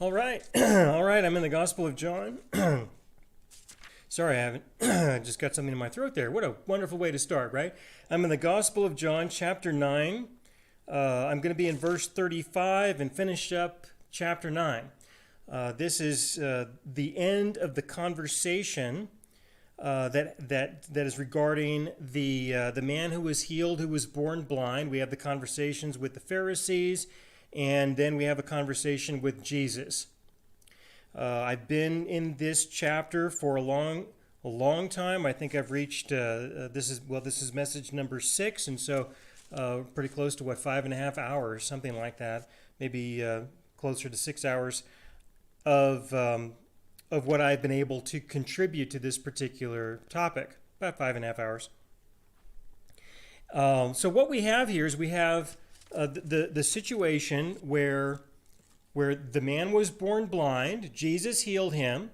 All right. All right. I'm in the Gospel of John. Sorry, I haven't. I just got something in my throat there. What a wonderful way to start, right? I'm in the Gospel of John, chapter 9. I'm going to be in verse 35 and finish up chapter 9. This is the end of the conversation that is regarding the man who was healed, who was born blind. We have the conversations with the Pharisees, and then we have a conversation with Jesus. I've been in this chapter for a long time. I think I've reached this is message number 6, and so pretty close to 5.5 hours, something like that, maybe closer to 6 hours of what I've been able to contribute to this particular topic, about 5.5 hours. So what we have here is we have the situation where the man was born blind, Jesus healed him,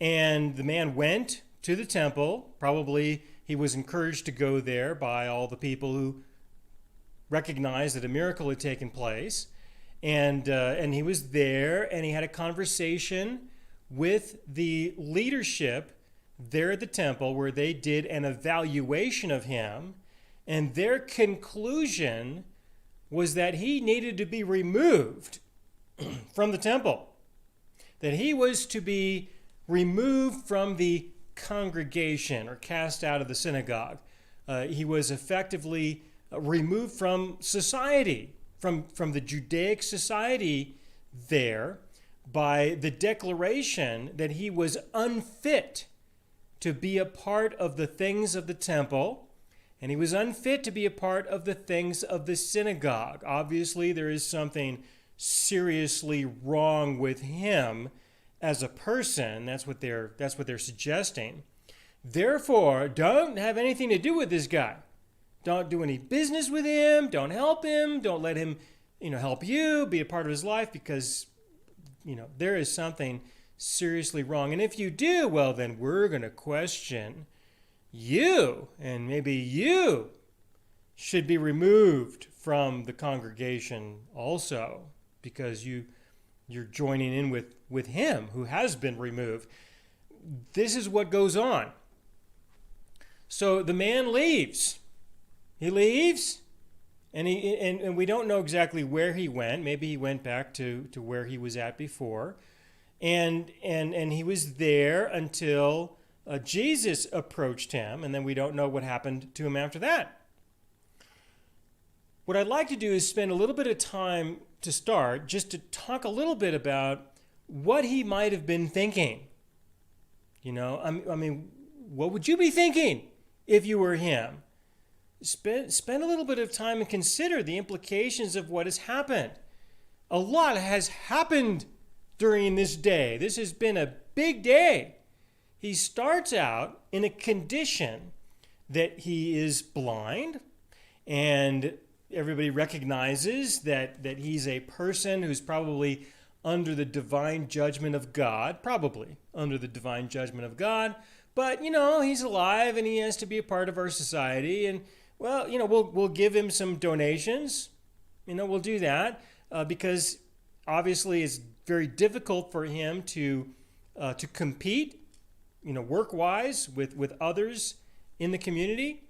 and the man went to the temple. Probably he was encouraged to go there by all the people who recognized that a miracle had taken place, and he was there, and he had a conversation with the leadership there at the temple, where they did an evaluation of him, and their conclusion was that he needed to be removed from the temple, that he was to be removed from the congregation or cast out of the synagogue. He was effectively removed from society, from the Judaic society there, by the declaration that he was unfit to be a part of the things of the temple, and he was unfit to be a part of the things of the synagogue. Obviously, there is something seriously wrong with him as a person. That's what they're suggesting. Therefore, don't have anything to do with this guy. Don't do any business with him. Don't help him. Don't let him, help you, be a part of his life, because, there is something seriously wrong. And if you do, well, then we're going to question you, and maybe you should be removed from the congregation also, because you're joining in with him who has been removed. This is what goes on. So the man leaves. He leaves, and we don't know exactly where he went. Maybe he went back to where he was at before, and he was there until Jesus approached him, and then we don't know what happened to him after that. What I'd like to do is spend a little bit of time to start, just to talk a little bit about what he might have been thinking. What would you be thinking if you were him? Spend a little bit of time and consider the implications of what has happened. A lot has happened during this day. This has been a big day. He starts out in a condition that he is blind, and everybody recognizes that he's a person who's probably under the divine judgment of God, but, he's alive and he has to be a part of our society, and, well, we'll give him some donations, we'll do that, because obviously it's very difficult for him to compete, work-wise with others in the community.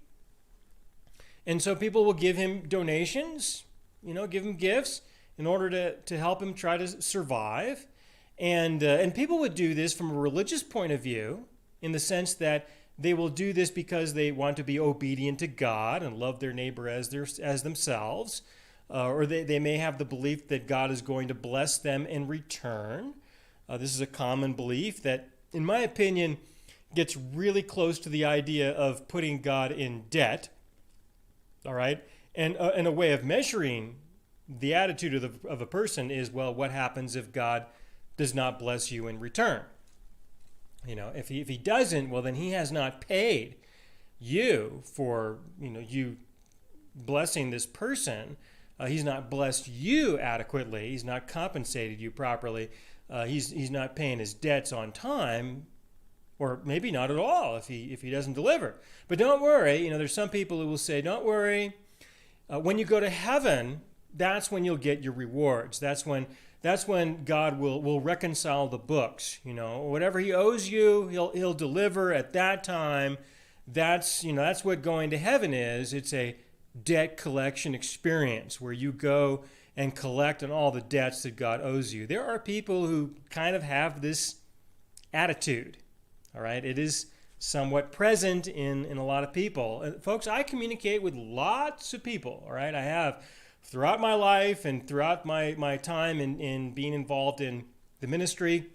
And so people will give him donations, give him gifts in order to help him try to survive. And people would do this from a religious point of view, in the sense that they will do this because they want to be obedient to God and love their neighbor as themselves. Or they may have the belief that God is going to bless them in return. This is a common belief that, in my opinion, gets really close to the idea of putting God in debt. All right? And a way of measuring the attitude of a person is, well, what happens if God does not bless you in return? If he doesn't, well, then he has not paid you for, you blessing this person. He's not blessed you adequately. He's not compensated you properly. He's not paying his debts on time, or maybe not at all if he doesn't deliver. But don't worry. There's some people who will say, don't worry. When you go to heaven, that's when you'll get your rewards. That's when that's when God will reconcile the books. Whatever he owes you, he'll deliver at that time. That's what going to heaven is. It's a debt collection experience where you go and collect on all the debts that God owes you. There are people who kind of have this attitude. All right, it is somewhat present in a lot of people. And folks, I communicate with lots of people. All right, I have throughout my life and throughout my time in being involved in the ministry.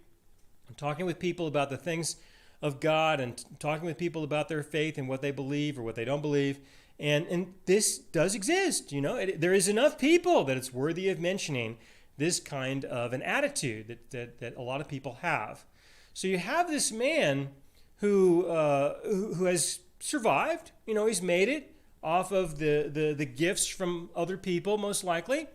I'm talking with people about the things of God and talking with people about their faith and what they believe or what they don't believe. And this does exist. There is enough people that it's worthy of mentioning this kind of an attitude that a lot of people have. So you have this man who has survived. He's made it off of the gifts from other people, most likely,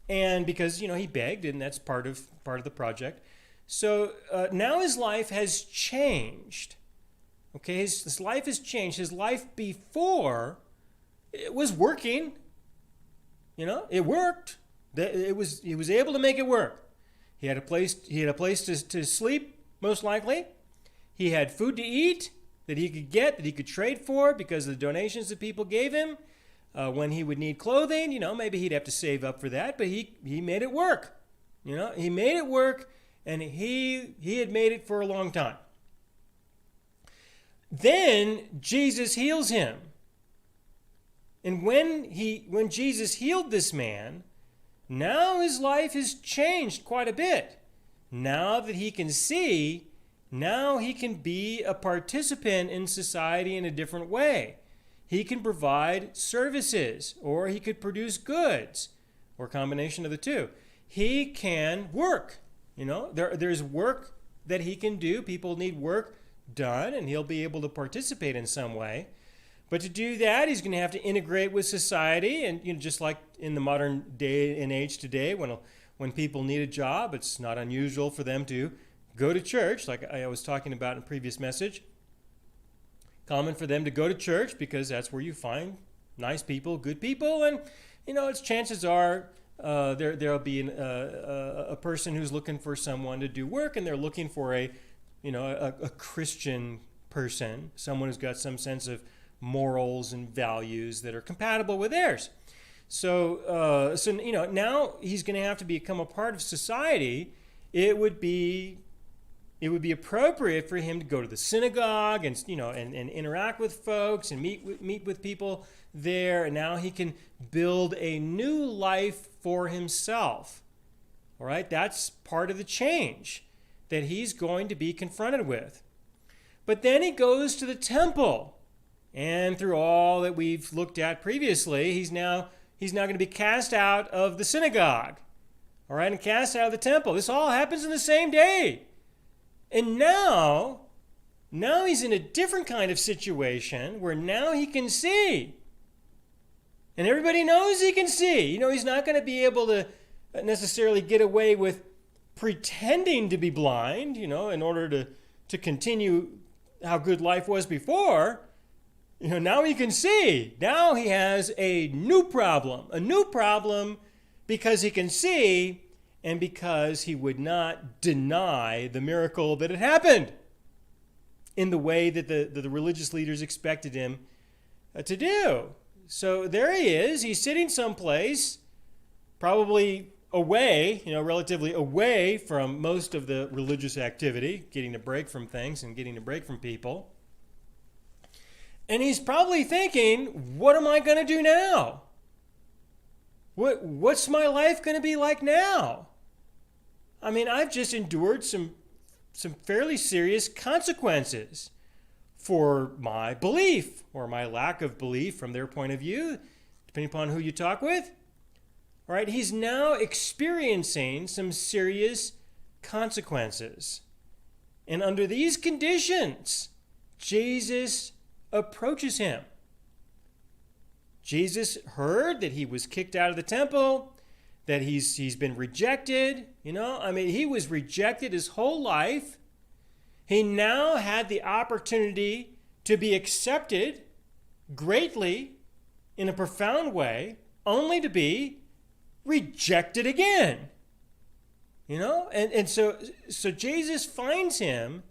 and because he begged, and that's part of the project. So now his life has changed. Okay, his life has changed. His life before, it was working. It worked. He was able to make it work. He had a place to sleep, most likely. He had food to eat that he could get, that he could trade for because of the donations that people gave him. When he would need clothing, maybe he'd have to save up for that, but he made it work. He made it work, and he had made it for a long time. Then Jesus heals him. And when Jesus healed this man, now his life has changed quite a bit. Now that he can see, now he can be a participant in society in a different way. He can provide services, or he could produce goods, or a combination of the two. He can work. There's work that he can do. People need work done, and he'll be able to participate in some way. But to do that, he's going to have to integrate with society, and just like in the modern day and age today, when people need a job, it's not unusual for them to go to church, like I was talking about in a previous message. Common for them to go to church because that's where you find nice people, good people, and it's chances are there'll be a person who's looking for someone to do work, and they're looking for a Christian person, someone who's got some sense of morals and values that are compatible with theirs. So now he's going to have to become a part of society. It would be appropriate for him to go to the synagogue and interact with folks and meet with people there. And now he can build a new life for himself. All right, that's part of the change that he's going to be confronted with. But then he goes to the temple, and through all that we've looked at previously, he's now going to be cast out of the synagogue. All right, and cast out of the temple. This all happens in the same day. And now he's in a different kind of situation where now he can see. And everybody knows he can see. He's not going to be able to necessarily get away with pretending to be blind, in order to continue how good life was before. Now he can see. Now he has a new problem because he can see, and because he would not deny the miracle that had happened in the way that the religious leaders expected him to do. So there he is. He's sitting someplace, probably away, relatively away from most of the religious activity, getting a break from things and getting a break from people. And he's probably thinking, what am I going to do now? What's my life going to be like now? I mean, I've just endured some fairly serious consequences for my belief or my lack of belief from their point of view, depending upon who you talk with. All right, he's now experiencing some serious consequences. And under these conditions, Jesus approaches him. Jesus heard that he was kicked out of the temple, that he's been rejected. He was rejected his whole life. He now had the opportunity to be accepted greatly in a profound way, only to be rejected again. And so Jesus finds him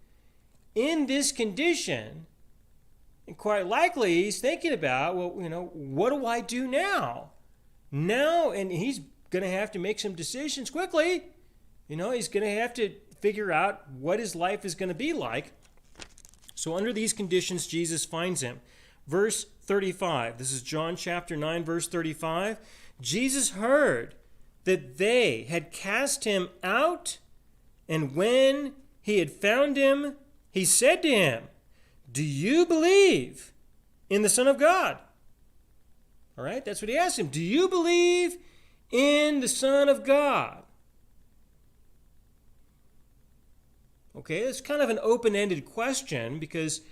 in this condition, and quite likely he's thinking about, well, what do I do now? And he's going to have to make some decisions quickly. He's going to have to figure out what his life is going to be like. So under these conditions, Jesus finds him. Verse 35, this is John chapter 9, verse 35. Jesus heard that they had cast him out, and when he had found him, he said to him, "Do you believe in the Son of God?" All right, that's what he asked him. Do you believe in the Son of God? Okay, it's kind of an open-ended question because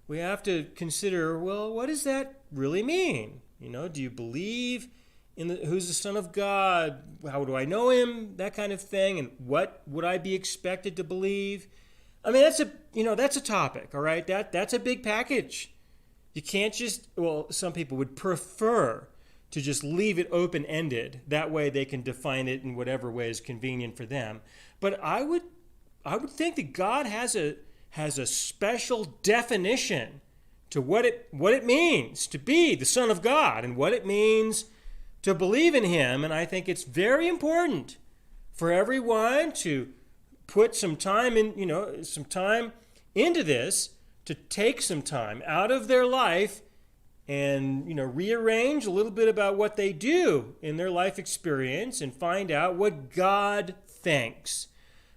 we have to consider, well, what does that really mean? Do you believe in who's the Son of God? How do I know him? That kind of thing. And what would I be expected to believe? I mean, that's a topic, all right? That's a big package. You can't just, some people would prefer to just leave it open-ended. That way they can define it in whatever way is convenient for them. But I would think that God has a special definition to what it means to be the Son of God and what it means to believe in him. And I think it's very important for everyone to put some time into this, to take some time out of their life and rearrange a little bit about what they do in their life experience and find out what God thinks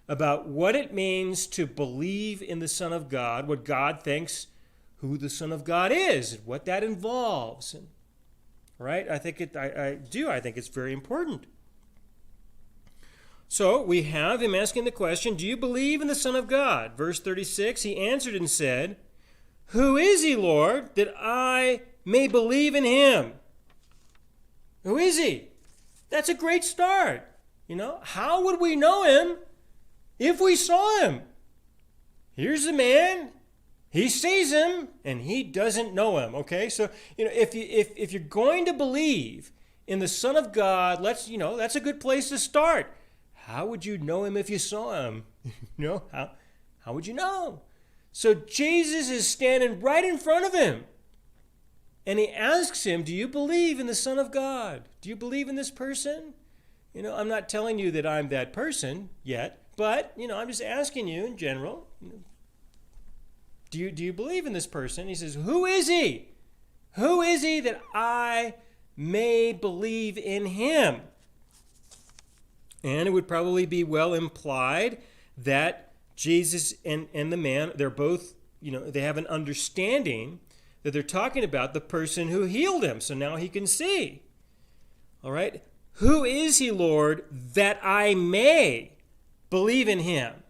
about what it means to believe in the Son of God, what God thinks who the Son of God is, and what that involves. And, right? I think it's very important. So we have him asking the question, do you believe in the Son of God? Verse 36, he answered and said, "Who is he, Lord, that I may believe in him?" Who is he? That's a great start. How would we know him if we saw him? Here's the man. He sees him, and he doesn't know him. Okay, so if you're going to believe in the Son of God, that's a good place to start. How would you know him if you saw him? How would you know? So Jesus is standing right in front of him, and he asks him, "Do you believe in the Son of God? Do you believe in this person?" I'm not telling you that I'm that person yet, but I'm just asking you in general. Do you believe in this person? He says, "Who is he? Who is he that I may believe in him?" And it would probably be well implied that Jesus and the man, they're both, they have an understanding that they're talking about the person who healed him. So now he can see. All right. Who is he, Lord, that I may believe in him?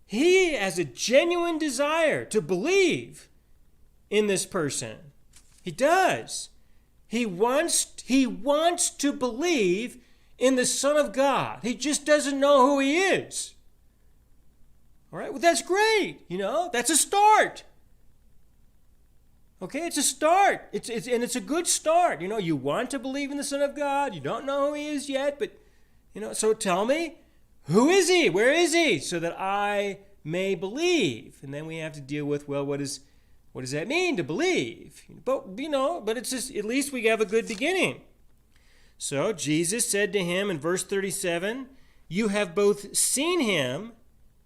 He has a genuine desire to believe in this person. He does. He wants to believe in the Son of God. He just doesn't know who he is. All right, well, that's great. That's a start. Okay, it's a start. It's a good start. You want to believe in the Son of God. You don't know who he is yet, but so tell me, who is he? Where is he? So that I may believe. And then we have to deal with, well, what does that mean to believe? But it's just, at least we have a good beginning. So Jesus said to him in verse 37, "You have both seen him,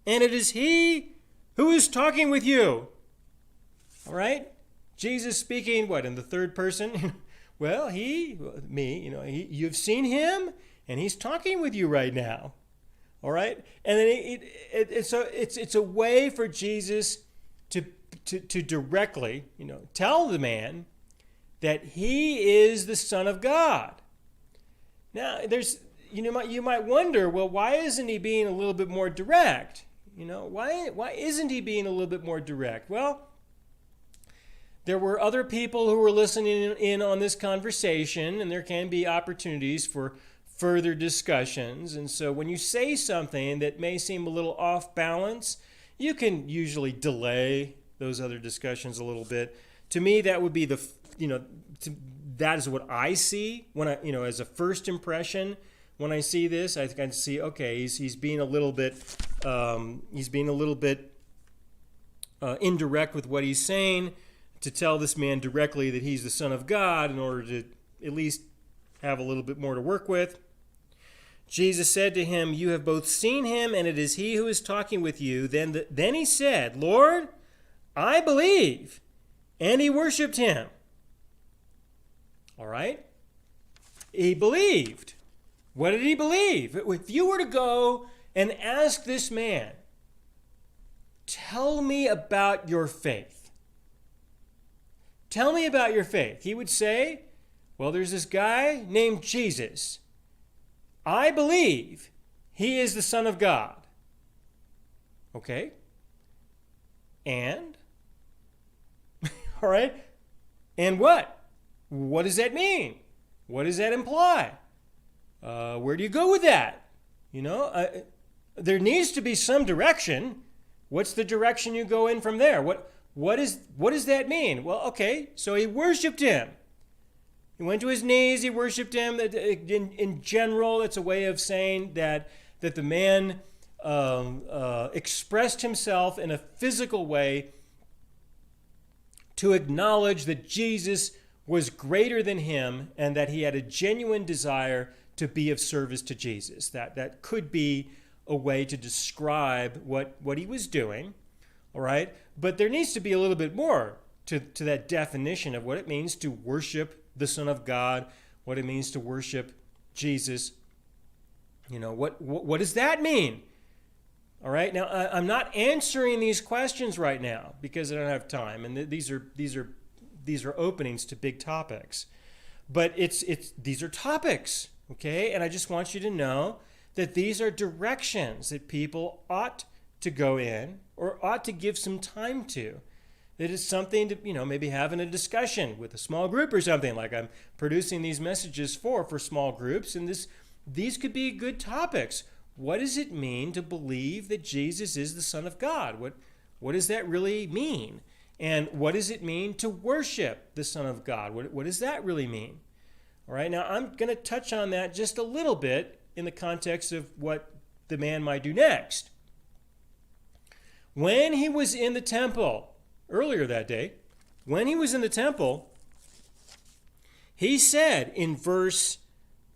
and it is he who is talking with you." All right? Jesus speaking, in the third person? Well, me, you've seen him, and he's talking with you right now. All right? And then it's a way for Jesus to directly, tell the man that he is the Son of God. Now, you might wonder, well, why isn't he being a little bit more direct? Why isn't he being a little bit more direct? Well, there were other people who were listening in on this conversation, and there can be opportunities for further discussions. And so when you say something that may seem a little off balance, you can usually delay those other discussions a little bit. To me, that would be that is what I see when as a first impression when I see this, I can see, okay, he's being a little bit indirect with what he's saying, to tell this man directly that he's the Son of God in order to at least have a little bit more to work with. Jesus said to him, "You have both seen him, and it is he who is talking with you." Then he said, "Lord, I believe." And he worshiped him. All right? He believed. What did he believe? If you were to go and ask this man, "Tell me about your faith. Tell me about your faith," he would say, "Well, there's this guy named Jesus. I believe he is the Son of God." Okay? And? All right? And what? What does that mean? What does that imply? Where do you go with that? There needs to be some direction. What's the direction you go in from there? What does that mean? Well, okay, so he worshiped him. He went to his knees, he worshiped him. In general, it's a way of saying that the man expressed himself in a physical way to acknowledge that Jesus was greater than him and that he had a genuine desire to be of service to Jesus. That could be a way to describe what he was doing, all right? But there needs to be a little bit more to that definition of what it means to worship the Son of God, what it means to worship Jesus. What does that mean? All right, now I'm not answering these questions right now because I don't have time, and these are openings to big topics. But these are topics, okay? And I just want you to know that these are directions that people ought to go in or ought to give some time to. That is something to, maybe having a discussion with a small group or something, like I'm producing these messages for small groups, and these could be good topics. What does it mean to believe that Jesus is the Son of God? What does that really mean? And what does it mean to worship the Son of God? What does that really mean? All right, now I'm going to touch on that just a little bit in the context of what the man might do next. When he was in the temple, earlier that day, when he was in the temple, he said in verse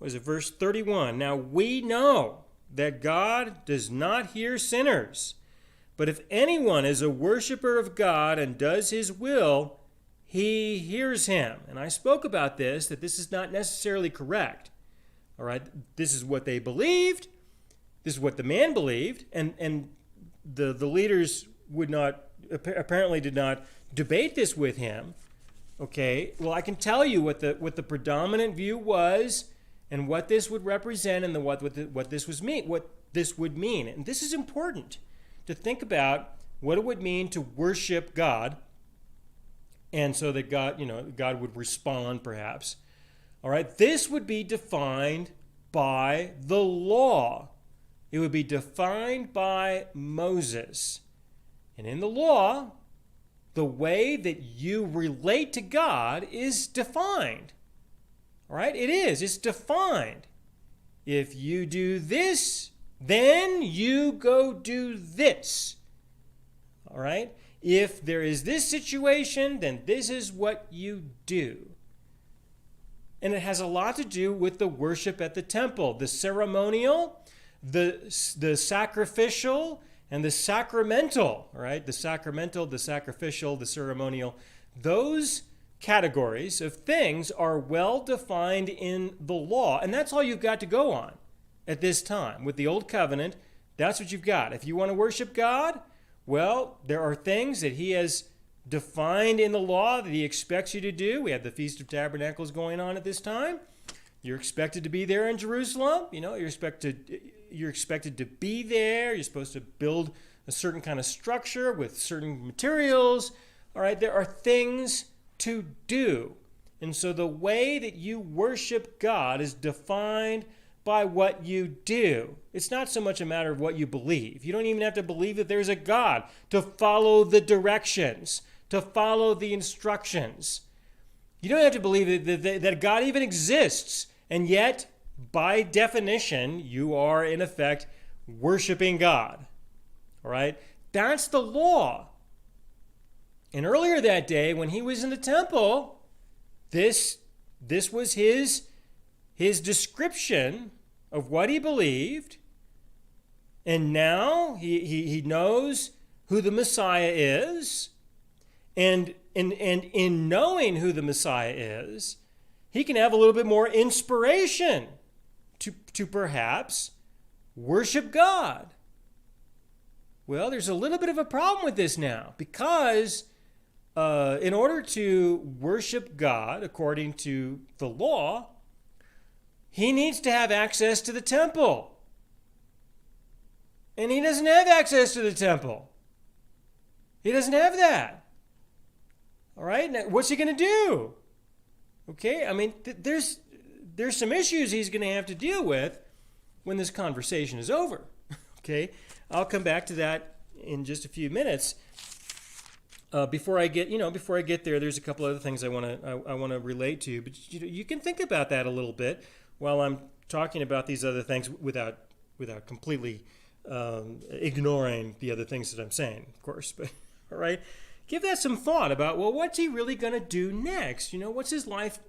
31, "Now we know that God does not hear sinners, but if anyone is a worshiper of God and does his will, he hears him." And I spoke about this, that this is not necessarily correct. All right, this is what they believed. This is what the man believed, and the leaders apparently did not debate this with him. Okay, well, I can tell you what the predominant view was, and what this would represent, and what this would mean. And this is important to think about, what it would mean to worship God, and so that God would respond, perhaps. All right, this would be defined by the law. It would be defined by Moses. And in the law, the way that you relate to God is defined. All right, it is. It's defined. If you do this, then you go do this. All right? If there is this situation, then this is what you do. And it has a lot to do with the worship at the temple, the ceremonial, the sacrificial, and the sacramental. All right? The sacramental, the sacrificial, the ceremonial. Those categories of things are well defined in the law, and that's all you've got to go on at this time. With the Old Covenant, that's what you've got. If you want to worship God, well, there are things that he has defined in the law that he expects you to do. We have the Feast of Tabernacles going on at this time. You're expected to be there in Jerusalem. You're expected to be there. You're supposed to build a certain kind of structure with certain materials. All right, there are things to do. And so the way that you worship God is defined by what you do. It's not so much a matter of what you believe. You don't even have to believe that there's a God to follow the directions, to follow the instructions. You don't have to believe that God even exists, and yet by definition, you are in effect worshiping God. All right? That's the law. And earlier that day, when he was in the temple, this was his description of what he believed. And now he knows who the Messiah is. And in knowing who the Messiah is, he can have a little bit more inspiration to perhaps worship God. Well, there's a little bit of a problem with this now, because in order to worship God according to the law, he needs to have access to the temple. And he doesn't have access to the temple. He doesn't have that. All right, now, what's he going to do? Okay, I mean, there's some issues he's going to have to deal with when this conversation is over. Okay, I'll come back to that in just a few minutes. Before I get there, there's a couple other things I want to relate to. But you can think about that a little bit while I'm talking about these other things without completely ignoring the other things that I'm saying, of course. But all right, give that some thought about, well, what's he really going to do next? What's his life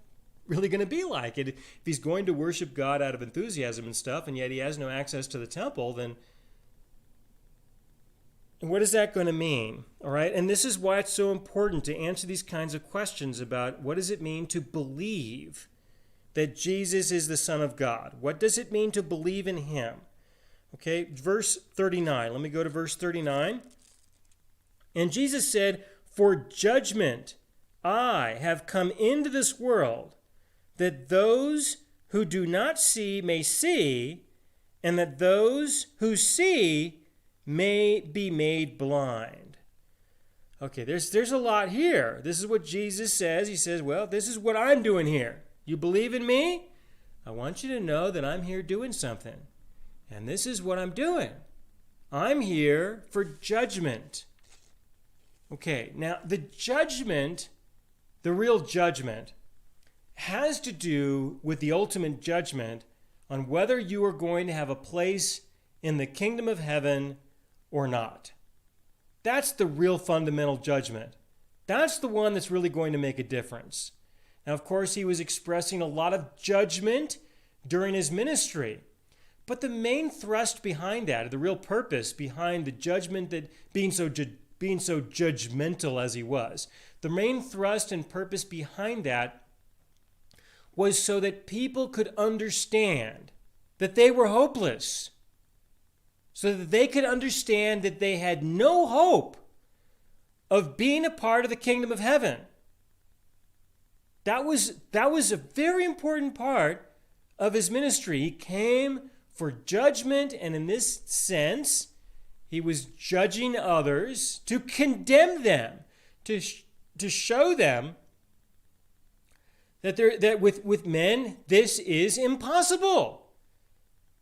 really going to be like? And if he's going to worship God out of enthusiasm and stuff, and yet he has no access to the temple, then what is that going to mean? All right, and this is why it's so important to answer these kinds of questions about what does it mean to believe that Jesus is the Son of God? What does it mean to believe in him? Okay, verse 39. Let me go to verse 39. And Jesus said, "For judgment I have come into this world, that those who do not see may see, and that those who see may be made blind." Okay, there's a lot here. This is what Jesus says. He says, well, this is what I'm doing here. You believe in me? I want you to know that I'm here doing something. And this is what I'm doing. I'm here for judgment. Okay, now the judgment, the real judgment, has to do with the ultimate judgment on whether you are going to have a place in the kingdom of heaven or not. That's the real fundamental judgment. That's the one that's really going to make a difference. Now, of course, he was expressing a lot of judgment during his ministry. But the main thrust behind that, the real purpose behind the judgment, that being so judgmental as he was, the main thrust and purpose behind that was so that people could understand that they were hopeless, so that they could understand that they had no hope of being a part of the kingdom of heaven. That was a very important part of his ministry. He came for judgment, and in this sense, he was judging others to condemn them, to show them that with men this is impossible.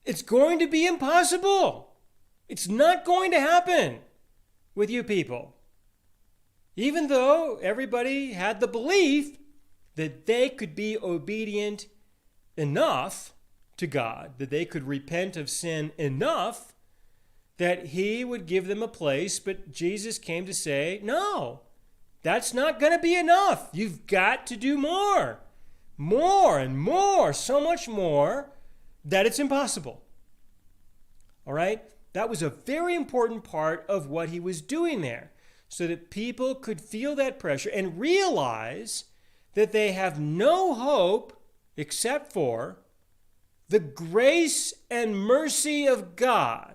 It's going to be impossible. It's not going to happen with you people. Even though everybody had the belief that they could be obedient enough to God, that they could repent of sin enough that he would give them a place. But Jesus came to say, no, that's not going to be enough. You've got to do more and more, so much more that it's impossible. All right? That was a very important part of what he was doing there, so that people could feel that pressure and realize that they have no hope except for the grace and mercy of God.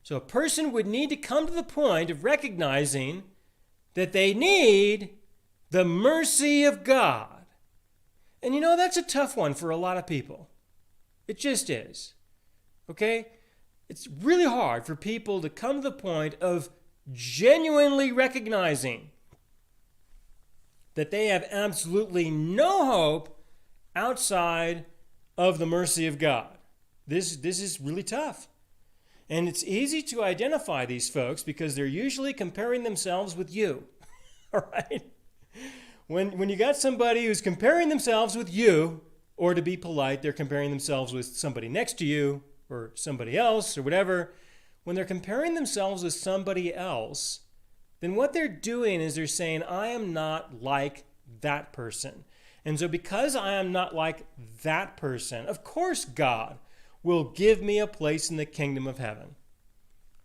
So a person would need to come to the point of recognizing that they need the mercy of God. And that's a tough one for a lot of people. It just is. Okay? It's really hard for people to come to the point of genuinely recognizing that they have absolutely no hope outside of the mercy of God. This is really tough. And it's easy to identify these folks because they're usually comparing themselves with you. All right? When you got somebody who's comparing themselves with you, or to be polite, they're comparing themselves with somebody next to you or somebody else or whatever. When they're comparing themselves with somebody else, then what they're doing is they're saying, I am not like that person. And so because I am not like that person, of course God will give me a place in the kingdom of heaven.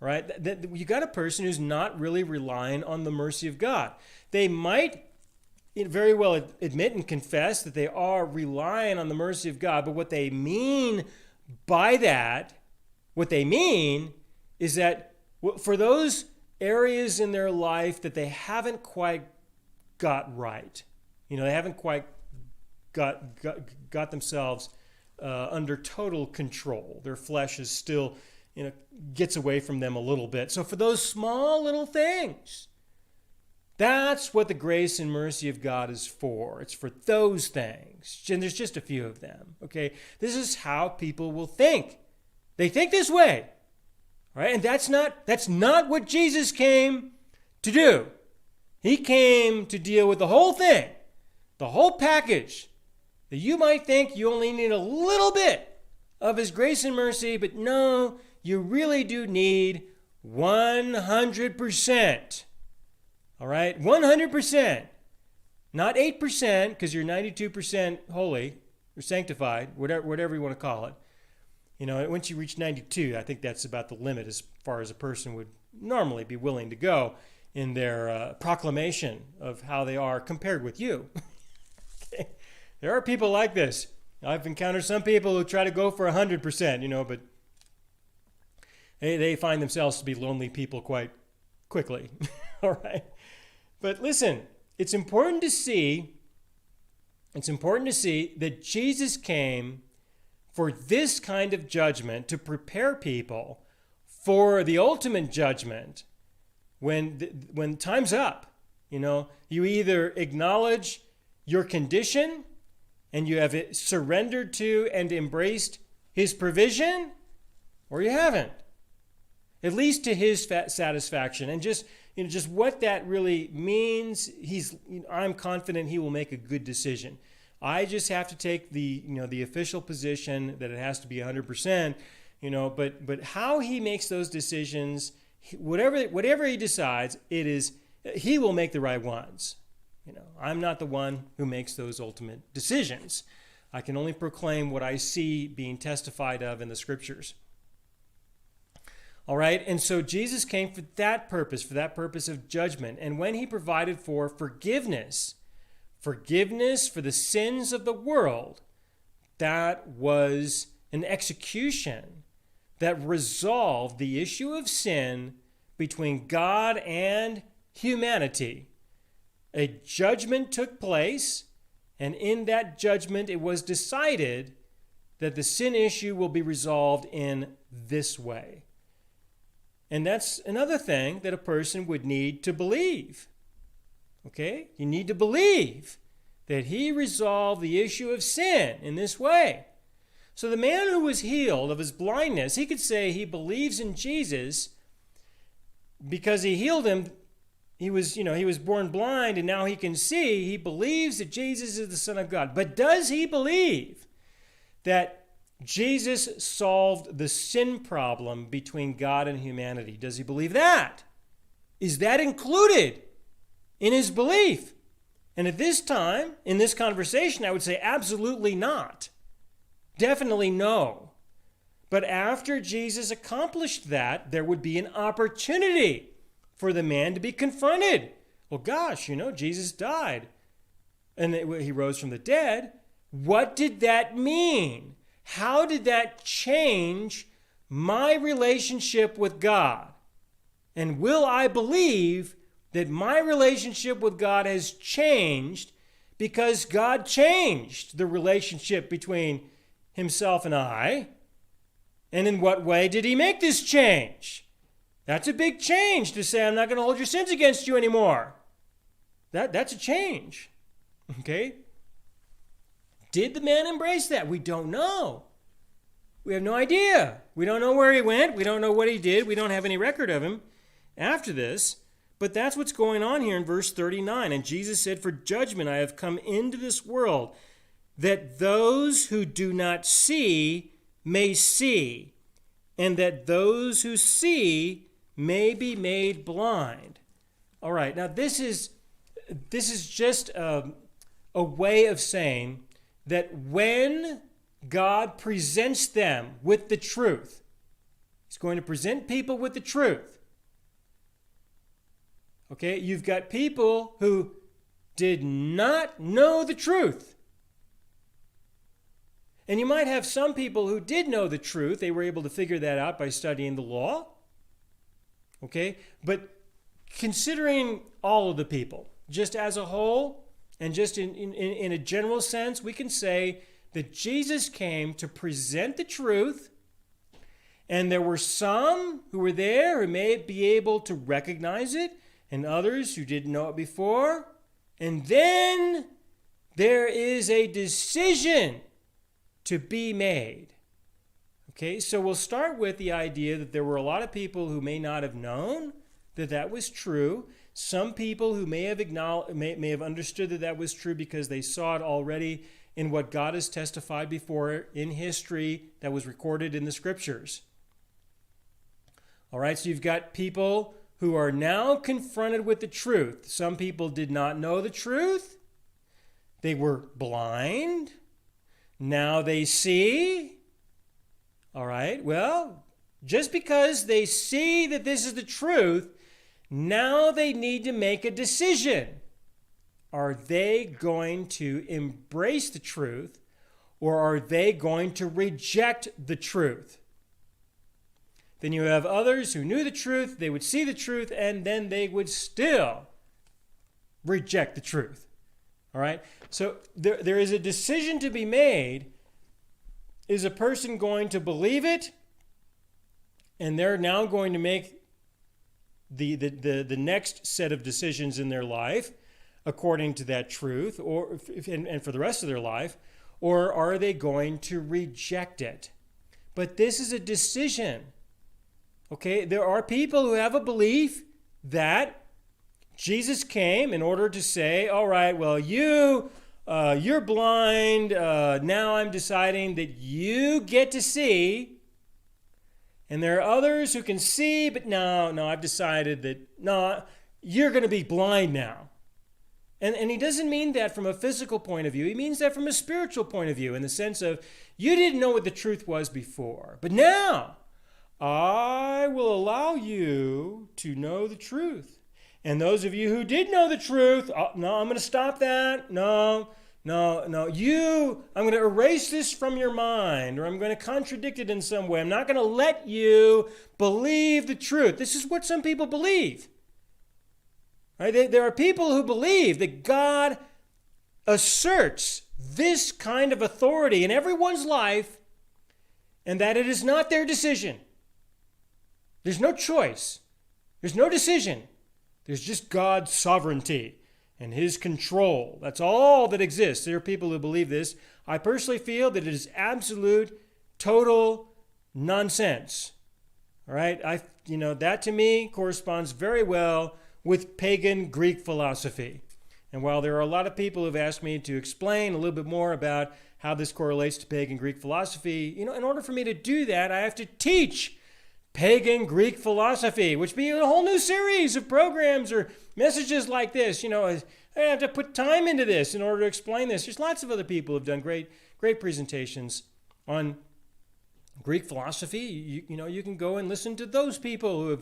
Right? You got a person who's not really relying on the mercy of God. They might very well admit and confess that they are relying on the mercy of God, but what they mean by that, what they mean is that for those areas in their life that they haven't quite got right, they haven't quite got themselves under total control. Their flesh is still, gets away from them a little bit. So for those small little things, that's what the grace and mercy of God is for. It's for those things. And there's just a few of them, okay? This is how people will think. They think this way, right? And that's not what Jesus came to do. He came to deal with the whole thing, the whole package. That you might think you only need a little bit of his grace and mercy, but no, you really do need 100%. All right? 100%. Not 8%, because you're 92% holy or sanctified, whatever you want to call it. Once you reach 92, I think that's about the limit as far as a person would normally be willing to go in their proclamation of how they are compared with you. Okay? There are people like this. I've encountered some people who try to go for 100%, but they find themselves to be lonely people quite quickly. All right? But listen, it's important to see that Jesus came for this kind of judgment to prepare people for the ultimate judgment when time's up. You either acknowledge your condition and you have surrendered to and embraced his provision, or you haven't. At least to his satisfaction. And just what that really means, I'm confident he will make a good decision. I just have to take the official position that it has to be 100%, but how he makes those decisions, whatever he decides, he will make the right ones. I'm not the one who makes those ultimate decisions. I can only proclaim what I see being testified of in the scriptures. All right, and so Jesus came for that purpose of judgment. And when he provided for forgiveness for the sins of the world, that was an execution that resolved the issue of sin between God and humanity. A judgment took place, and in that judgment it was decided that the sin issue will be resolved in this way. And that's another thing that a person would need to believe. Okay? You need to believe that he resolved the issue of sin in this way. So the man who was healed of his blindness, he could say he believes in Jesus because he healed him. He was born blind and now he can see. He believes that Jesus is the Son of God. But does he believe that Jesus solved the sin problem between God and humanity? Does he believe that? Is that included in his belief? And at this time, in this conversation, I would say absolutely not. Definitely no. But after Jesus accomplished that, there would be an opportunity for the man to be confronted. Well, gosh, Jesus died and he rose from the dead. What did that mean? How did that change my relationship with God? And will I believe that my relationship with God has changed because God changed the relationship between himself and I? And in what way did he make this change? That's a big change to say, I'm not going to hold your sins against you anymore. That's a change. Okay? Did the man embrace that? We don't know. We have no idea. We don't know where he went. We don't know what he did. We don't have any record of him after this. But that's what's going on here in verse 39. And Jesus said, for judgment I have come into this world, that those who do not see may see, and that those who see may be made blind. All right, now this is just a way of saying that when God presents them with the truth, He's going to present people with the truth. Okay, you've got people who did not know the truth. And you might have some people who did know the truth. They were able to figure that out by studying the law. Okay, but considering all of the people, just as a whole, and just in a general sense, we can say that Jesus came to present the truth, and there were some who were there who may be able to recognize it, and others who didn't know it before. And then there is a decision to be made. Okay, so we'll start with the idea that there were a lot of people who may not have known that was true. Some people who may have understood that was true because they saw it already in what God has testified before in history that was recorded in the scriptures. All right, so you've got people who are now confronted with the truth. Some people did not know the truth. They were blind. Now they see. All right, well, just because they see that this is the truth, now they need to make a decision. Are they going to embrace the truth, or are they going to reject the truth? Then you have others who knew the truth, they would see the truth, and then they would still reject the truth. All right? So there is a decision to be made. Is a person going to believe it, and they're now going to make the next set of decisions in their life according to that truth, and for the rest of their life, or are they going to reject it? But this is a decision. Okay, there are people who have a belief that Jesus came in order to say, all right, well, you're blind. Now I'm deciding that you get to see. And there are others who can see, but no, I've decided that, no, you're going to be blind now. And he doesn't mean that from a physical point of view. He means that from a spiritual point of view, in the sense of you didn't know what the truth was before. But now, I will allow you to know the truth. And those of you who did know the truth, no, I'm going to stop that. No, I'm going to erase this from your mind, or I'm going to contradict it in some way. I'm not going to let you believe the truth. This is what some people believe. Right? There are people who believe that God asserts this kind of authority in everyone's life, and that it is not their decision. There's no choice. There's no decision. There's just God's sovereignty and His control. That's all that exists. There are people who believe this. I personally feel that it is absolute, total nonsense. All right? That to me corresponds very well with pagan Greek philosophy. And while there are a lot of people who've asked me to explain a little bit more about how this correlates to pagan Greek philosophy, in order for me to do that, I have to teach pagan Greek philosophy, which be a whole new series of programs or messages like this. I have to put time into this in order to explain this. There's lots of other people who have done great presentations on Greek philosophy. You can go and listen to those people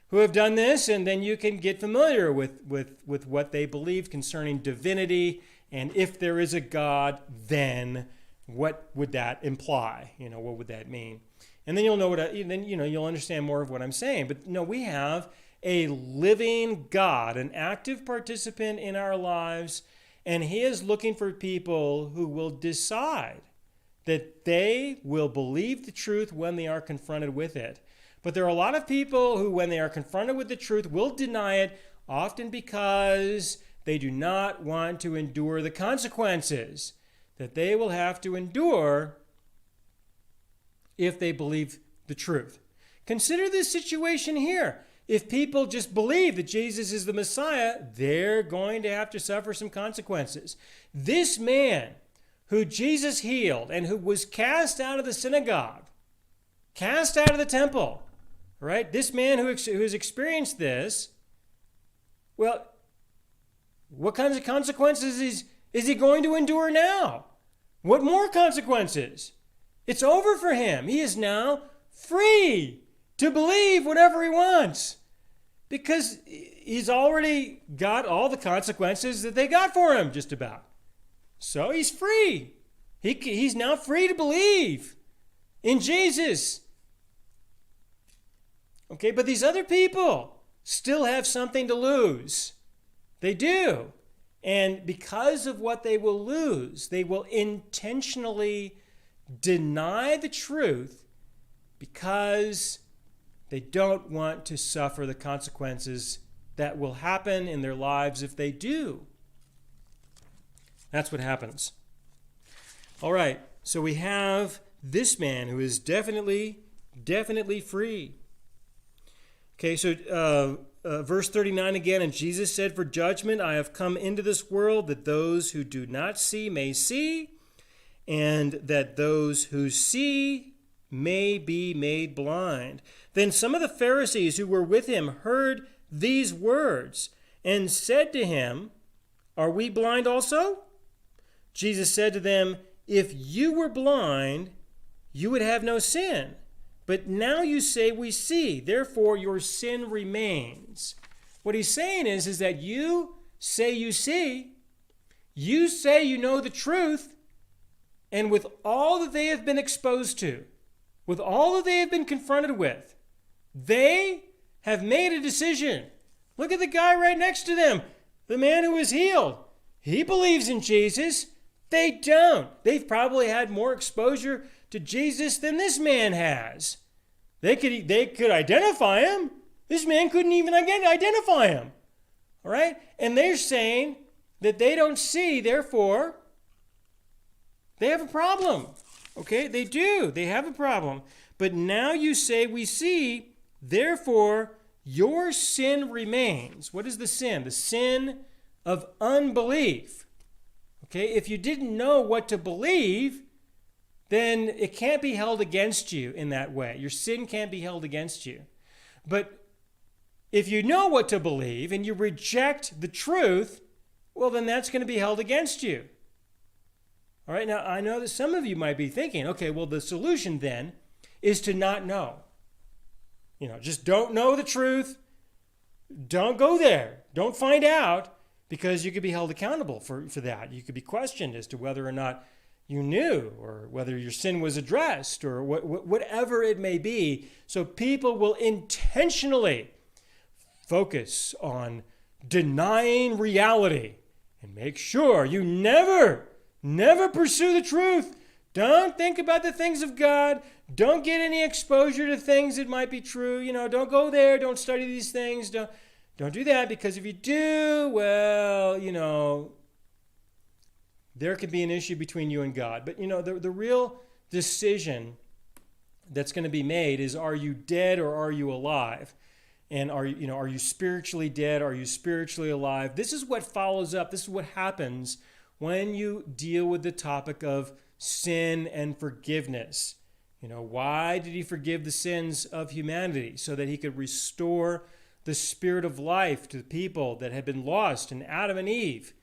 who have done this, and then you can get familiar with what they believe concerning divinity, and if there is a God, then what would that imply? What would that mean? And then you'll know you'll understand more of what I'm saying. But no, we have a living God, an active participant in our lives, and He is looking for people who will decide that they will believe the truth when they are confronted with it. But there are a lot of people who, when they are confronted with the truth, will deny it, often because they do not want to endure the consequences that they will have to endure if they believe the truth. Consider this situation here. If people just believe that Jesus is the Messiah, they're going to have to suffer some consequences. This man who Jesus healed and who was cast out of the synagogue, cast out of the temple, right? This man who has experienced this, well, what kinds of consequences is he going to endure now? What more consequences? It's over for him. He is now free to believe whatever he wants because he's already got all the consequences that they got for him, just about. So he's free. He's now free to believe in Jesus. Okay, but these other people still have something to lose. They do. And because of what they will lose, they will intentionally deny the truth because they don't want to suffer the consequences that will happen in their lives if they do. That's what happens. All right, so we have this man who is definitely free. Okay, so verse 39 again, and Jesus said, "For judgment I have come into this world, that those who do not see may see, and that those who see may be made blind." Then some of the Pharisees who were with him heard these words and said to him, "Are we blind also?" Jesus said to them, "If you were blind, you would have no sin. But now you say we see, therefore your sin remains." What he's saying is that you say you see, you say you know the truth, and with all that they have been exposed to, with all that they have been confronted with, they have made a decision. Look at the guy right next to them, the man who was healed. He believes in Jesus. They don't. They've probably had more exposure to Jesus than this man has. They could identify him. This man couldn't even identify him. All right? And they're saying that they don't see, therefore, they have a problem. Okay? They do. They have a problem. But now you say we see, therefore, your sin remains. What is the sin? The sin of unbelief. Okay? If you didn't know what to believe, then it can't be held against you in that way. Your sin can't be held against you. But if you know what to believe and you reject the truth, well, then that's going to be held against you. All right, now I know that some of you might be thinking, okay, well, the solution then is to not know. Just don't know the truth. Don't go there. Don't find out, because you could be held accountable for that. You could be questioned as to whether or not you knew, or whether your sin was addressed, or whatever it may be. So people will intentionally focus on denying reality and make sure you never pursue the truth. Don't think about the things of God. Don't get any exposure to things that might be true. Don't go there. Don't study these things. Don't do that, because if you do, well, there could be an issue between you and God. But, the real decision that's going to be made is, are you dead or are you alive? And are you spiritually dead? Are you spiritually alive? This is what follows up. This is what happens when you deal with the topic of sin and forgiveness. Why did he forgive the sins of humanity? So that he could restore the spirit of life to the people that had been lost in Adam and Eve.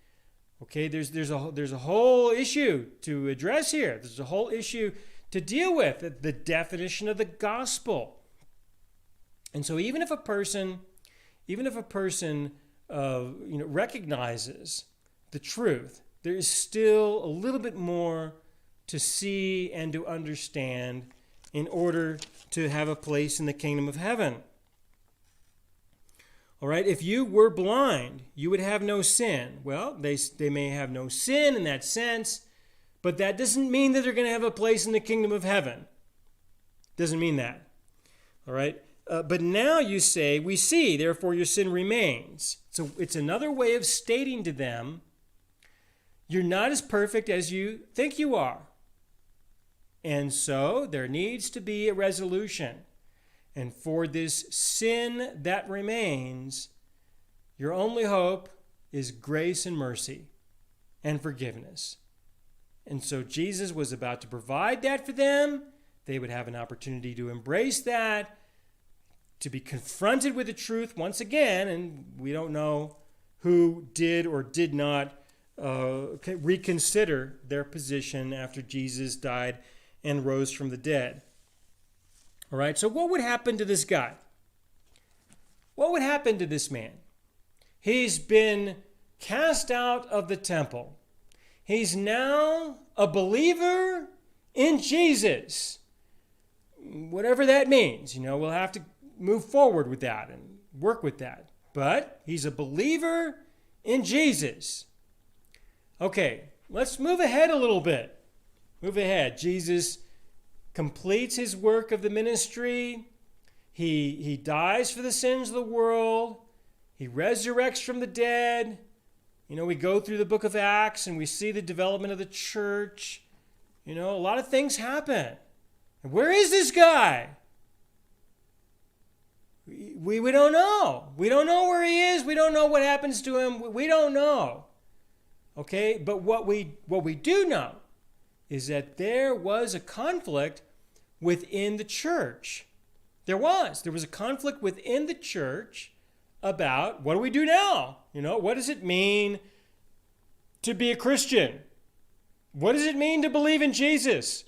Okay, there's a whole issue to address here. There's a whole issue to deal with, the definition of the gospel. And so even if a person recognizes the truth, there is still a little bit more to see and to understand in order to have a place in the kingdom of heaven. All right, if you were blind, you would have no sin. Well, they may have no sin in that sense, but that doesn't mean that they're going to have a place in the kingdom of heaven. Doesn't mean that. All right, but now you say, we see, therefore your sin remains. So it's another way of stating to them, you're not as perfect as you think you are. And so there needs to be a resolution. And for this sin that remains, your only hope is grace and mercy and forgiveness. And so Jesus was about to provide that for them. They would have an opportunity to embrace that, to be confronted with the truth once again. And we don't know who did or did not reconsider their position after Jesus died and rose from the dead. All right, so what would happen to this guy? What would happen to this man? He's been cast out of the temple. He's now a believer in Jesus. Whatever that means, we'll have to move forward with that and work with that. But he's a believer in Jesus. Okay, let's move ahead a little bit. Move ahead. Jesus completes his work of the ministry. He dies for the sins of the world. He resurrects from the dead. We go through the book of Acts and we see the development of the church. A lot of things happen. And where is this guy? We don't know. We don't know where he is. We don't know what happens to him. We don't know. Okay, but what we do know is that there was a conflict within the church. There was a conflict within the church about what do we do now? What does it mean to be a Christian? What does it mean to believe in Jesus?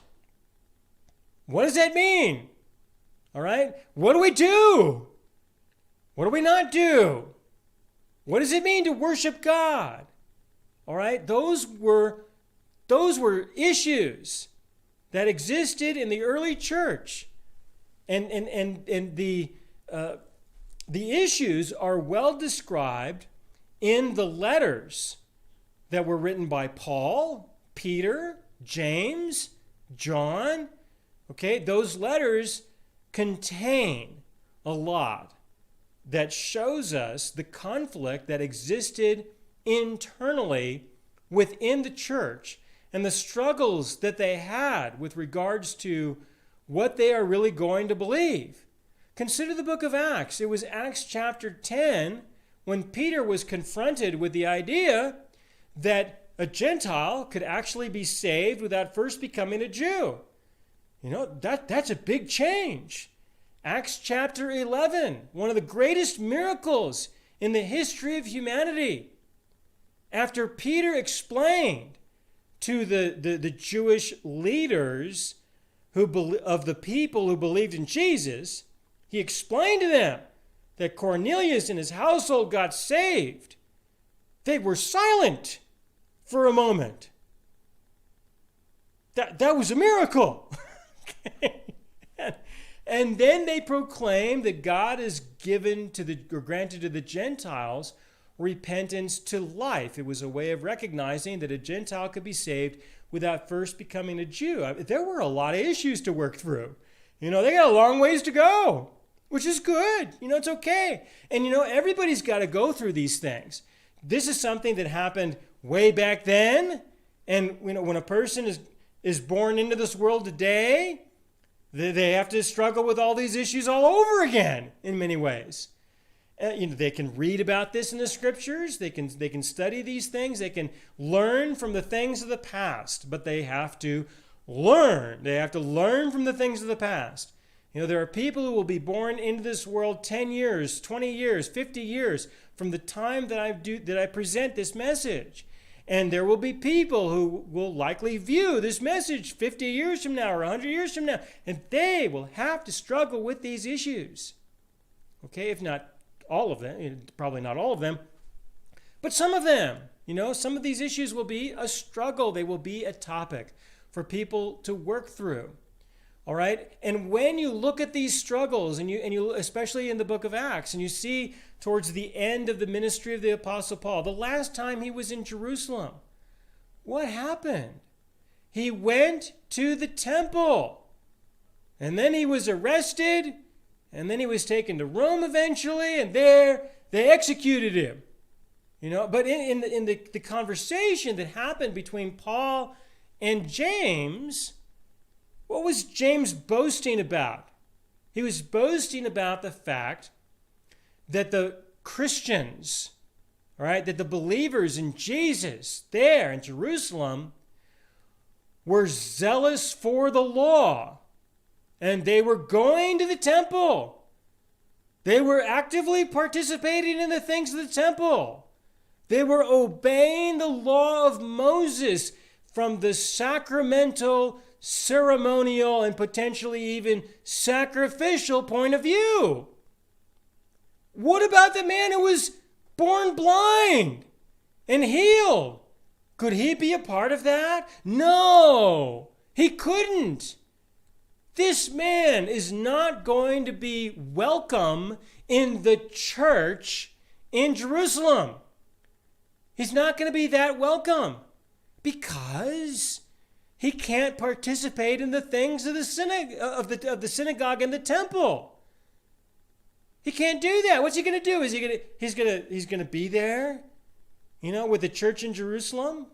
What does that mean? All right? What do we do? What do we not do? What does it mean to worship God? All right? Those were issues that existed in the early church. And the issues are well described in the letters that were written by Paul, Peter, James, John. Okay, those letters contain a lot that shows us the conflict that existed internally within the church and the struggles that they had with regards to what they are really going to believe. Consider the book of Acts. It was Acts chapter 10 when Peter was confronted with the idea that a Gentile could actually be saved without first becoming a Jew. That's a big change. Acts chapter 11, one of the greatest miracles in the history of humanity. After Peter explained to the Jewish leaders of the people who believed in Jesus, he explained to them that Cornelius and his household got saved. They were silent for a moment. That was a miracle. Okay. And then they proclaimed that God has granted to the Gentiles repentance to life. It was a way of recognizing that a Gentile could be saved without first becoming a Jew. There were a lot of issues to work through. They got a long ways to go, which is good. It's okay. And everybody's got to go through these things. This is something that happened way back then. And when a person is born into this world today, they have to struggle with all these issues all over again in many ways. They can read about this in the scriptures. They can study these things. They can learn from the things of the past, but they have to learn. They have to learn from the things of the past. There are people who will be born into this world 10 years, 20 years, 50 years from the time that I present this message. And there will be people who will likely view this message 50 years from now or 100 years from now, and they will have to struggle with these issues. Okay, if not all of them, probably not all of them, but some of them. Some of these issues will be a struggle. They will be a topic for people to work through. All right? And when you look at these struggles, and you especially in the book of Acts, and you see towards the end of the ministry of the Apostle Paul, the last time he was in Jerusalem, what happened? He went to the temple, and then he was arrested, and then he was taken to Rome eventually, and there they executed him. But in the conversation that happened between Paul and James, what was James boasting about? He was boasting about the fact that the Christians, all right, that the believers in Jesus there in Jerusalem were zealous for the law, and they were going to the temple. They were actively participating in the things of the temple. They were obeying the law of Moses from the sacramental, ceremonial, and potentially even sacrificial point of view. What about the man who was born blind and healed? Could he be a part of that? No, he couldn't. This man is not going to be welcome in the church in Jerusalem. He's not going to be that welcome because he can't participate in the things of the synagogue and the temple. He can't do that. What's he going to do? He's going to be there, with the church in Jerusalem,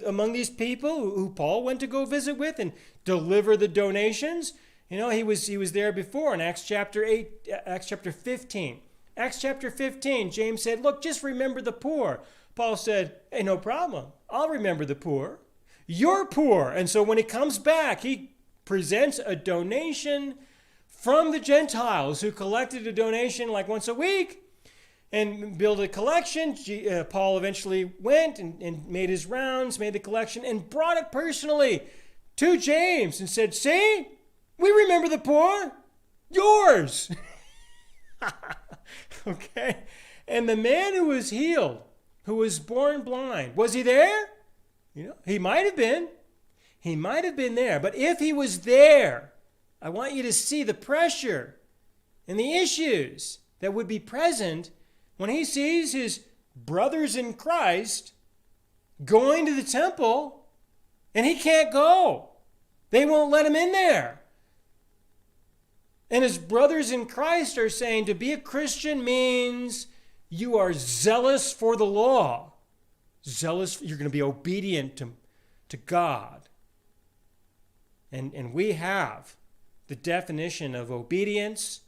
among these people who Paul went to go visit with and deliver the donations. He was there before in Acts chapter 15. Acts chapter 15, James said, look, just remember the poor. Paul said, hey, no problem. I'll remember the poor. You're poor. And so when he comes back, he presents a donation from the Gentiles who collected a donation like once a week and built a collection. Paul eventually went and made his rounds, made the collection, and brought it personally to James and said, see, we remember the poor. Yours. Okay. And the man who was healed, who was born blind, was he there? He might have been. He might have been there. But if he was there, I want you to see the pressure and the issues that would be present when he sees his brothers in Christ going to the temple and he can't go. They won't let him in there. And his brothers in Christ are saying to be a Christian means you are zealous for the law. Zealous, you're going to be obedient to God. And we have the definition of obedience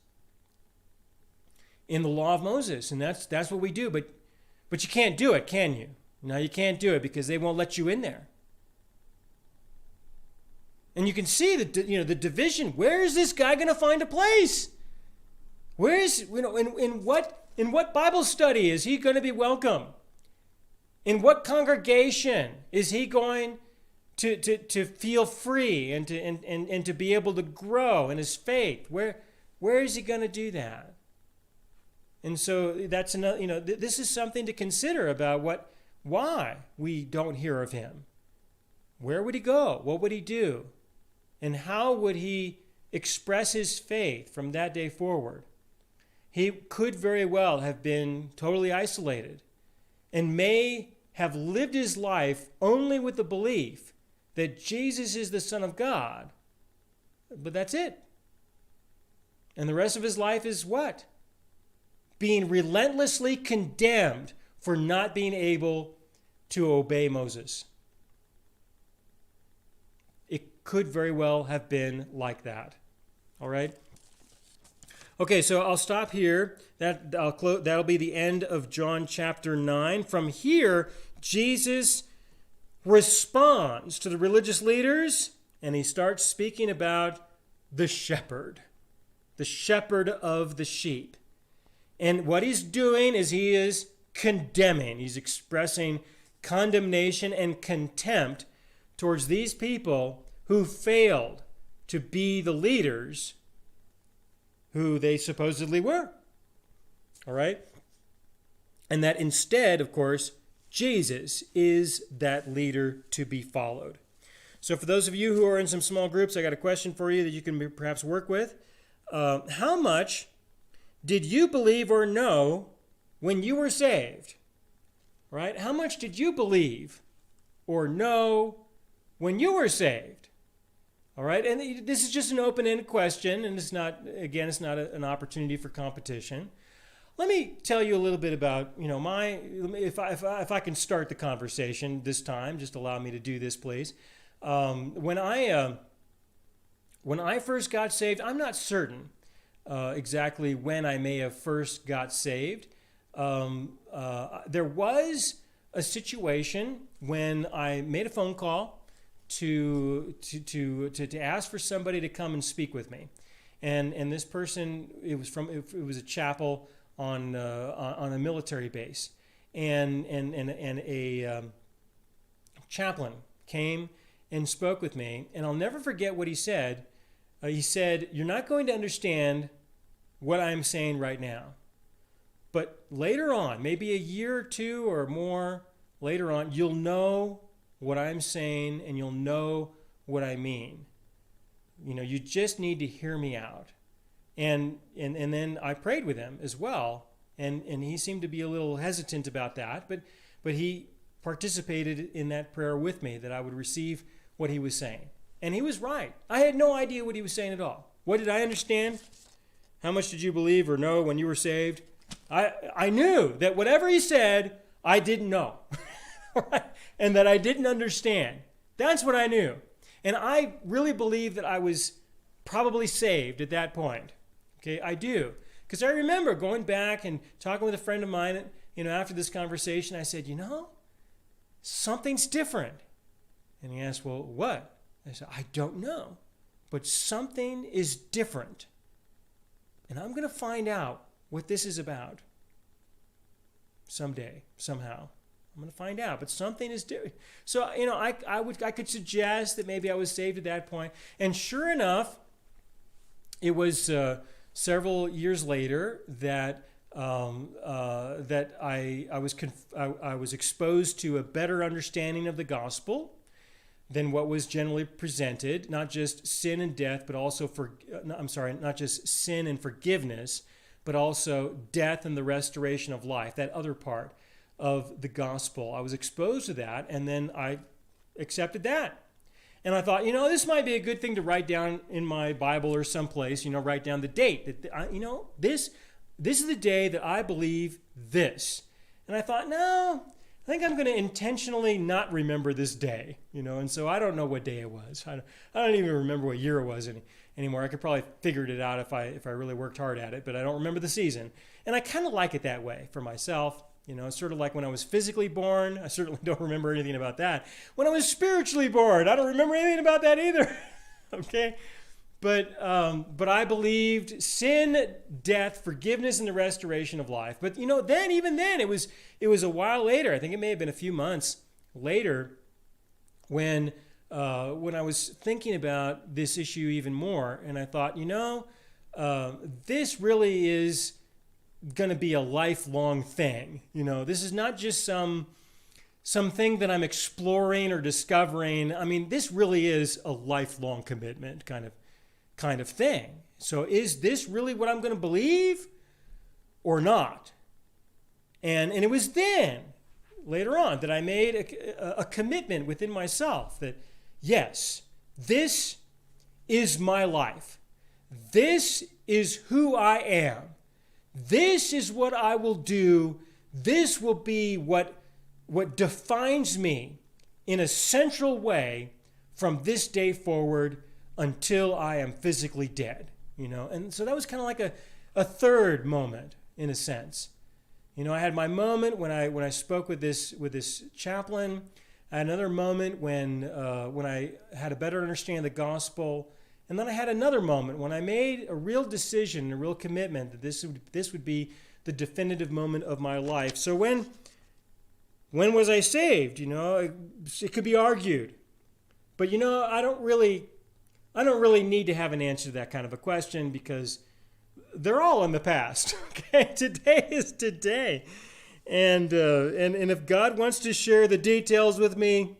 in the law of Moses. And that's what we do. But you can't do it, can you? No, you can't do it because they won't let you in there. And you can see the division. Where is this guy going to find a place? Where is, in what Bible study is he going to be welcome? In what congregation is he going to feel free and to be able to grow in his faith? Where is he going to do that? And so that's another. This is something to consider about why we don't hear of him. Where would he go? What would he do? And how would he express his faith from that day forward? He could very well have been totally isolated and may have lived his life only with the belief that Jesus is the Son of God. But that's it. And the rest of his life is what? Being relentlessly condemned for not being able to obey Moses. It could very well have been like that. All right? Okay, so I'll stop here. That'll be the end of John chapter 9. From here, Jesus responds to the religious leaders, and he starts speaking about the shepherd of the sheep. And what he's doing is he is condemning. He's expressing condemnation and contempt towards these people who failed to be the leaders who they supposedly were. All right? And that instead, of course, Jesus is that leader to be followed. So for those of you who are in some small groups, I got a question for you that you can perhaps work with. How much did you believe or know when you were saved? Right? How much did you believe or know when you were saved? All right? And this is just an open-ended question, and it's not an opportunity for competition. Let me tell you a little bit about, if I can start the conversation this time, just allow me to do this, please. When I first got saved, I'm not certain exactly when I may have first got saved. There was a situation when I made a phone call to ask for somebody to come and speak with me. And this person, it was a chapel on a military base, and a chaplain came and spoke with me, and I'll never forget what he said. He said, "You're not going to understand what I'm saying right now, but later on, maybe a year or two or more later on, you'll know what I'm saying and you'll know what I mean. You just need to hear me out." And then I prayed with him as well, and he seemed to be a little hesitant about that, but he participated in that prayer with me, that I would receive what he was saying. And he was right. I had no idea what he was saying at all. What did I understand? How much did you believe or know when you were saved? I knew that whatever he said, I didn't know. And that I didn't understand. That's what I knew. And I really believe that I was probably saved at that point. Okay, I do. Because I remember going back and talking with a friend of mine, after this conversation, I said, something's different. And he asked, "Well, what?" I said, "I don't know, but something is different. And I'm going to find out what this is about someday, somehow. I'm going to find out, but something is different." So, I could suggest that maybe I was saved at that point. And sure enough, it was several years later that I was exposed to a better understanding of the gospel than what was generally presented, not just sin and death, but also not just sin and forgiveness, but also death and the restoration of life, that other part of the gospel. I was exposed to that, and then I accepted that. And I thought, this might be a good thing to write down in my Bible or someplace, write down the date. This is the day that I believe this. And I thought, no, I think I'm going to intentionally not remember this day, and so I don't know what day it was. I don't even remember what year it was anymore. I could probably figured it out if I really worked hard at it, but I don't remember the season. And I kind of like it that way for myself. It's sort of like when I was physically born. I certainly don't remember anything about that. When I was spiritually born, I don't remember anything about that either. Okay? But I believed sin, death, forgiveness, and the restoration of life. But even then, it was a while later. I think it may have been a few months later when I was thinking about this issue even more, and I thought, this really is going to be a lifelong thing. This is not just something that I'm exploring or discovering. I mean, this really is a lifelong commitment kind of thing. So is this really what I'm going to believe or not? And it was then, later on, that I made a commitment within myself that, yes, this is my life. This is who I am. This is what I will do. This will be what defines me in a central way from this day forward until I am physically dead, And so that was kind of like a third moment, in a sense. I had my moment when I spoke with this chaplain. I had another moment when I had a better understanding of the gospel. And then I had another moment when I made a real decision, a real commitment that this would be the definitive moment of my life. So when was I saved? It could be argued. But I don't really need to have an answer to that kind of a question, because they're all in the past. Okay, today is today, and if God wants to share the details with me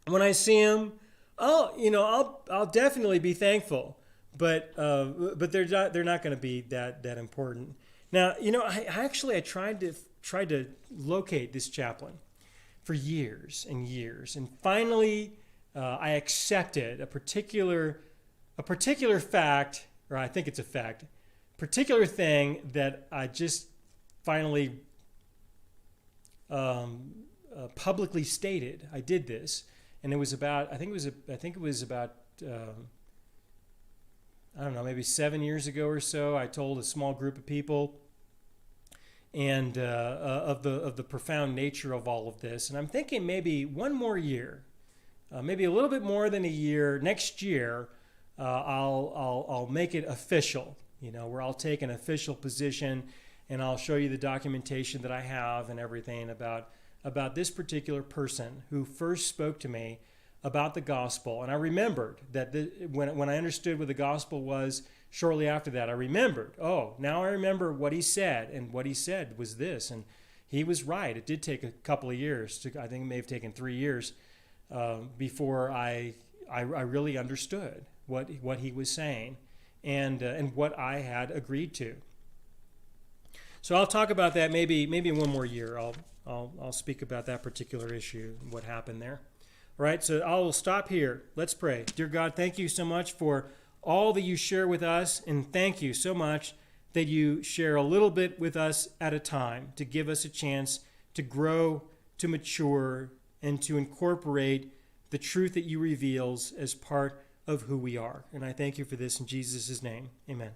when I see Him, I'll definitely be thankful. But they're not going to be that important. Now, I tried to locate this chaplain for years and years, and finally I accepted a particular fact, or I think it's a fact, particular thing that I just finally publicly stated. I did this, and it was about I think it was about I don't know, maybe 7 years ago or so. I told a small group of people, and of the profound nature of all of this. And I'm thinking maybe one more year, maybe a little bit more than a year, next year, I'll make it official, where I'll take an official position and I'll show you the documentation that I have and everything about this particular person who first spoke to me about the gospel. And I remembered that when I understood what the gospel was shortly after that, I remembered, now I remember what he said, and what he said was this. And he was right. It did take a couple of years. I think it may have taken 3 years before I really understood what he was saying and what I had agreed to. So I'll talk about that maybe in one more year. I'll speak about that particular issue and what happened there. All right, so I will stop here. Let's pray. Dear God, thank you so much for all that you share with us, and thank you so much that you share a little bit with us at a time to give us a chance to grow, to mature, and to incorporate the truth that you reveals as part of who we are. And I thank you for this in Jesus' name. Amen.